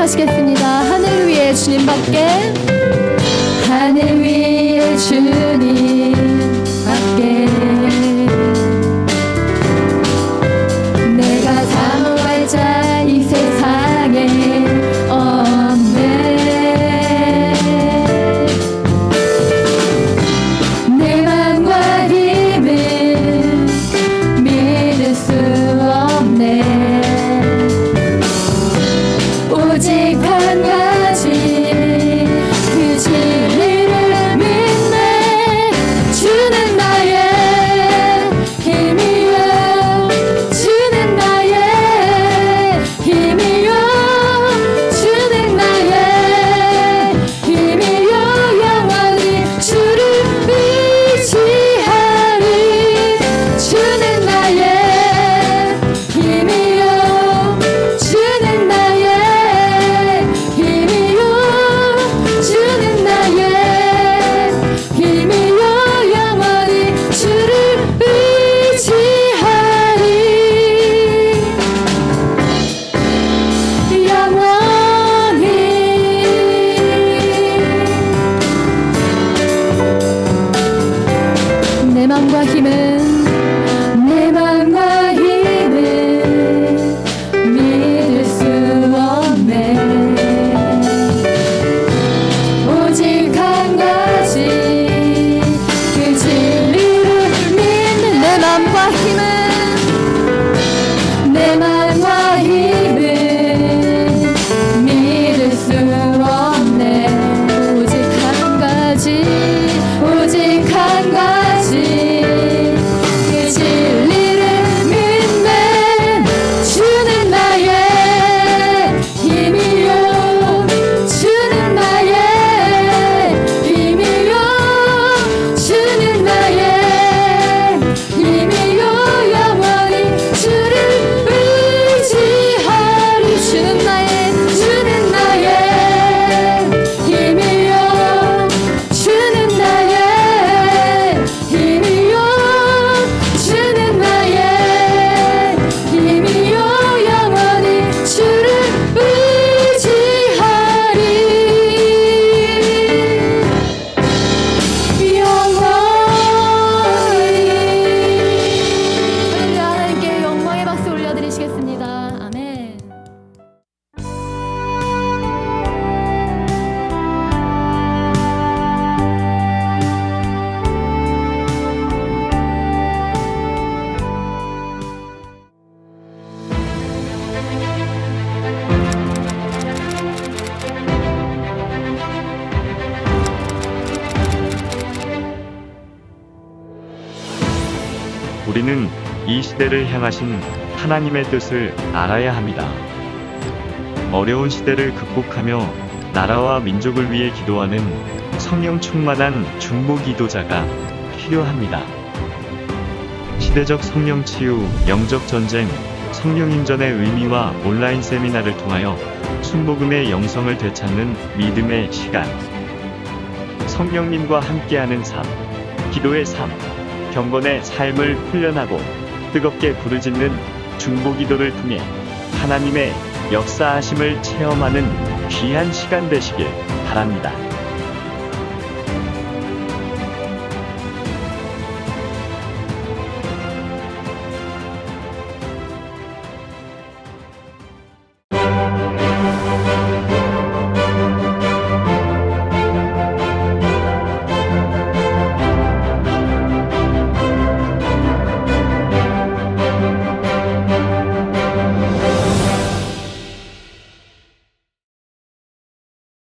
고백하시겠습니다. 하늘 위에 주님밖에, 하늘 위에 주님밖에 내가 사모할 자 이 세상에 없네. 내 맘과 힘은 믿을 수 없네. 오직 한 가지 그 진리를 믿네. 주는 나의 힘이요, 주는 나의 힘이요, 주는 나의 힘이요. 영원히 주를 의지하리. 주는 나의 힘이요, 주는 나의 힘이요, 주는 나의 힘이요. 영원히 주를 의지하리. 영원히 내 맘과 힘은, 내 맘과 힘은 믿을 수 없네. 오직 한 가지 그 진리를 믿는 내 맘과 힘은, 내 맘과 힘은 믿을 수 없네. 오직 한 가지, 오직 한 가지 그 진리를 믿네. 주는 나의 힘이요, 주는 나의 힘이요, 주는 나의 힘이요. 영원히 주를 의지하리. 주는 나의, 주는 나의 힘이요, 주는 나의 힘이요, 주는 나의 힘이요. 영원히 주를 의지하리. 영원히 하나님께 영광의 박수 올려드리시겠습니다. 아멘. 우리는 이 시대를 향하신 하나님의 뜻을 알아야 합니다. 어려운 시대를 극복하며 나라와 민족을 위해 기도하는 성령 충만한 중보 기도자가 필요합니다. 시대적 성령 치유, 영적 전쟁, 성령 인전의 의미와 온라인 세미나를 통하여 순복음의 영성을 되찾는 믿음의 시간. 성령님과 함께하는 삶, 기도의 삶, 경건의 삶을 훈련하고 뜨겁게 부르짖는 중보기도를 통해 하나님의 역사하심을 체험하는 귀한 시간 되시길 바랍니다.